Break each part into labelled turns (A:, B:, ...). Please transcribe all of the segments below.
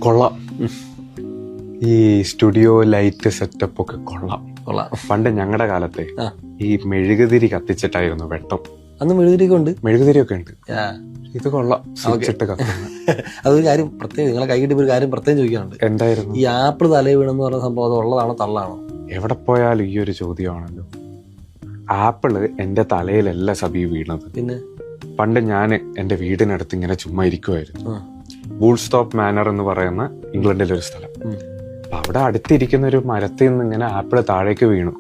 A: കൊള്ളാം. ഈ studio light setup ഒക്കെ കൊള്ളാം. പണ്ട് ഞങ്ങളുടെ കാലത്തെ ഈ മെഴുകുതിരി കത്തിച്ചിട്ടായിരുന്നു വെട്ടം.
B: അന്ന്
A: മെഴുകുതിരിയൊക്കെ ഉണ്ട്. ഇത് കൊള്ളാം.
B: അതൊരു കാര്യം പ്രത്യേകം നിങ്ങളെ കൈ കിട്ടിയ ഒരു കാര്യം പ്രത്യേകം ചോദിക്കാനുണ്ട്.
A: എന്തായിരുന്നു?
B: ഈ ആപ്പിൾ തലയിൽ വീണെന്ന് പറഞ്ഞ സംഭവം അത് ഉള്ളതാണോ തള്ളാണോ?
A: എവിടെ പോയാലും ഈ ഒരു ചോദ്യമാണല്ലോ. ആപ്പിള് എന്റെ തലയിലല്ല സബി വീണത്.
B: പിന്നെ
A: പണ്ട് ഞാൻ എന്റെ വീടിനടുത്ത് ഇങ്ങനെ ചുമ്മാ ഇരിക്കുമായിരുന്നു. വൂൾസ്റ്റോപ്പ് മാനർ എന്ന് പറയുന്ന ഇംഗ്ലണ്ടിലെ ഒരു സ്ഥലം. അപ്പൊ അവിടെ അടുത്തിരിക്കുന്ന ഒരു മരത്തിൽ നിന്ന് ഇങ്ങനെ ആപ്പിള് താഴേക്ക് വീണു.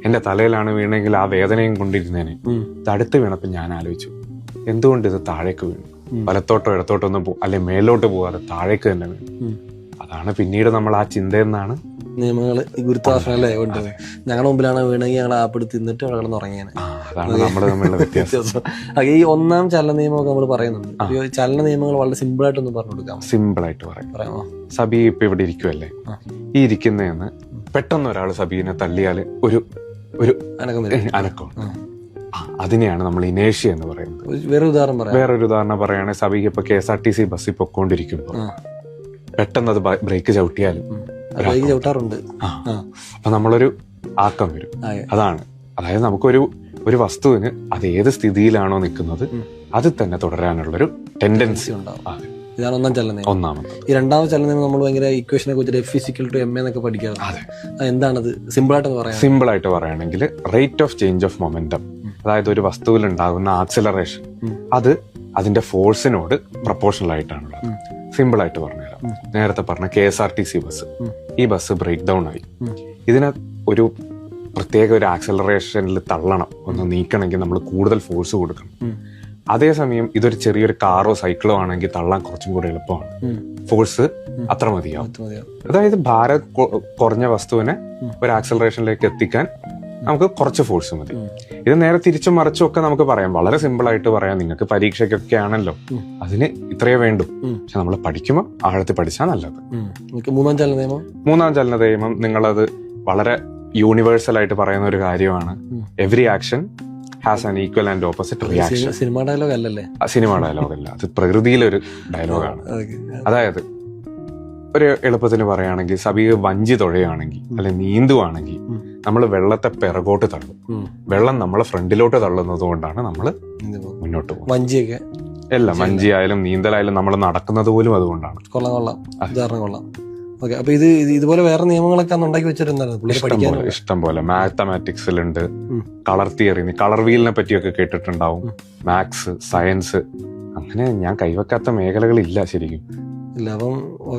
A: എന്റെ തലയിലാണ് വീണെങ്കിൽ ആ വേദനയും കൊണ്ടിരുന്നേനെ. ഇത് അടുത്ത് വീണപ്പോ ഞാൻ ആലോചിച്ചു, എന്തുകൊണ്ട് ഇത് താഴേക്ക് വീണു? വലത്തോട്ടോ ഇടത്തോട്ടോ ഒന്നും അല്ലെങ്കിൽ മേലോട്ട് പോകാതെ താഴേക്ക് തന്നെ വീണു. അതാണ് പിന്നീട് നമ്മൾ ആ ചിന്തയെന്നാണ്
B: നിയമങ്ങള് ഈ ഗുരുത്വാകർഷണം അല്ലേ കൊണ്ട് ഞങ്ങളുടെ മുമ്പിലാണ് വീണെങ്കിൽ ഞങ്ങൾ ആപ്പിൾ തിന്നിട്ട് അവിടെ കിടന്ന് ഉറങ്ങിയാണ്.
A: അതാണ് നമ്മുടെ തമ്മിലുള്ള വ്യത്യാസം.
B: ഈ ഒന്നാം ചലന നിയമമൊക്കെ നമ്മൾ പറയുന്നുണ്ട്. ചലന നിയമങ്ങൾ വളരെ സിമ്പിൾ ആയിട്ടൊന്ന് പറഞ്ഞു കൊടുക്കാം.
A: സിമ്പിൾ ആയിട്ട് പറയാമോ? സബി ഇപ്പൊ ഇവിടെ ഇരിക്കുവല്ലേ, ഈ ഇരിക്കുന്നതെന്ന് പെട്ടെന്ന് ഒരാൾ സബീനെ തള്ളിയാല് ഒരു ഒരു അനക്കം. അതിനെയാണ് നമ്മൾ ഇനേഷ്യ എന്ന് പറയുന്നത്. വേറൊരു ഉദാഹരണം പറയുകയാണെങ്കിൽ സബിക്ക് ഇപ്പൊ KSRTC ബസ്സിൽ പൊക്കോണ്ടിരിക്കുമ്പോ പെട്ടെന്ന് അത് ബ്രേക്ക് ചവിട്ടിയാലും
B: ചവിട്ടാറുണ്ട്.
A: അപ്പൊ നമ്മളൊരു ആക്കം വരും. അതാണ്, അതായത് നമുക്കൊരു വസ്തുവിന് അത് ഏത് സ്ഥിതിയിലാണോ നിൽക്കുന്നത് അത് തന്നെ തുടരാനുള്ളൊരു ടെൻഡൻസി ഉണ്ടാവും.
B: ഇതാണ് ഒന്നാം ചലന നിയമം.
A: ഒന്നാമത്.
B: ഈ രണ്ടാമത് ചലന നിയമം നമ്മൾ ഭയങ്കര ഇക്വേഷനെ കുറിച്ച് F=ma എന്നൊക്കെ പഠിക്കാറുണ്ട്. എന്താണത് സിമ്പിൾ ആയിട്ട് പറയുകയാണെങ്കിൽ rate of change of momentum, അതായത് ഒരു വസ്തുവിൽ ഉണ്ടാകുന്ന ആക്സിലറേഷൻ അത് അതിന്റെ ഫോഴ്സിനോട് പ്രൊപ്പോർഷണൽ ആയിട്ടാണുള്ളത്. സിമ്പിൾ ആയിട്ട് പറഞ്ഞുതരാം. നേരത്തെ പറഞ്ഞ KSRTC ബസ്, ഈ ബസ് ബ്രേക്ക് ഡൗൺ ആയി. ഇതിന് ഒരു പ്രത്യേക ഒരു ആക്സലറേഷനിൽ തള്ളണം, ഒന്ന് നീക്കണമെങ്കിൽ നമ്മൾ കൂടുതൽ ഫോഴ്സ് കൊടുക്കണം. അതേസമയം ഇതൊരു ചെറിയൊരു കാറോ സൈക്കിളോ ആണെങ്കിൽ തള്ളാൻ കുറച്ചും കൂടെ എളുപ്പമാണ്. ഫോഴ്സ് അത്ര മതിയാവും. അതായത് ഭാരം കുറഞ്ഞ വസ്തുവിനെ ഒരു ആക്സലറേഷനിലേക്ക് എത്തിക്കാൻ നമുക്ക് കുറച്ച് ഫോഴ്സ് മതി. ഇത് നേരെ തിരിച്ചും മറിച്ചും ഒക്കെ നമുക്ക് പറയാം. വളരെ സിമ്പിൾ ആയിട്ട് പറയാം. നിങ്ങൾക്ക് പരീക്ഷയ്ക്കൊക്കെ ആണല്ലോ അതിന് ഇത്രയേ വേണ്ടൂ. പക്ഷെ നമ്മൾ പഠിക്കുമ്പോൾ ആഴത്തിൽ പഠിച്ചാൽ നല്ലത്. മൂന്നാം ചലന നിയമം നിങ്ങളത് വളരെ യൂണിവേഴ്സൽ ആയിട്ട് പറയുന്ന ഒരു കാര്യമാണ്. Every action has an equal and opposite reaction. Cinema dialogue അല്ലല്ലേ?
A: സിനിമ ഡയലോഗ് അല്ല, അത് പ്രകൃതിയിലൊരു ഡയലോഗാണ്. അതായത് ഒരു എളുപ്പത്തിന് പറയുകയാണെങ്കിൽ സബി വഞ്ചി തുഴയുകയാണെങ്കിൽ അല്ലെങ്കിൽ നീന്തുവാണെങ്കിൽ നമ്മൾ വെള്ളത്തെ പിറകോട്ട് തള്ളും. വെള്ളം നമ്മളെ ഫ്രണ്ടിലോട്ട് തള്ളുന്നത് കൊണ്ടാണ് നമ്മൾ മുന്നോട്ട് പോകുന്നത്.
B: വഞ്ചിയൊക്കെ
A: എല്ലാം, വഞ്ചി ആയാലും നീന്തലായാലും നമ്മൾ നടക്കുന്നത് പോലും അതുകൊണ്ടാണ്.
B: കൊള്ളാം. ഓക്കെ, അപ്പൊ ഇതുപോലെ വേറെ നിയമങ്ങളൊക്കെ ഉണ്ടാക്കി വെച്ചിട്ടുണ്ടായിരുന്നു.
A: ഇഷ്ടം പോലെ മാത്തമാറ്റിക്സിലുണ്ട്. കളർ തിയറി, കളർ വീലിനെ പറ്റിയൊക്കെ കേട്ടിട്ടുണ്ടാവും. മാത്സ്, സയൻസ്, അങ്ങനെ ഞാൻ കൈവെക്കാത്ത മേഖലകളില്ല ശരിക്കും.
B: ഇല്ല. അപ്പം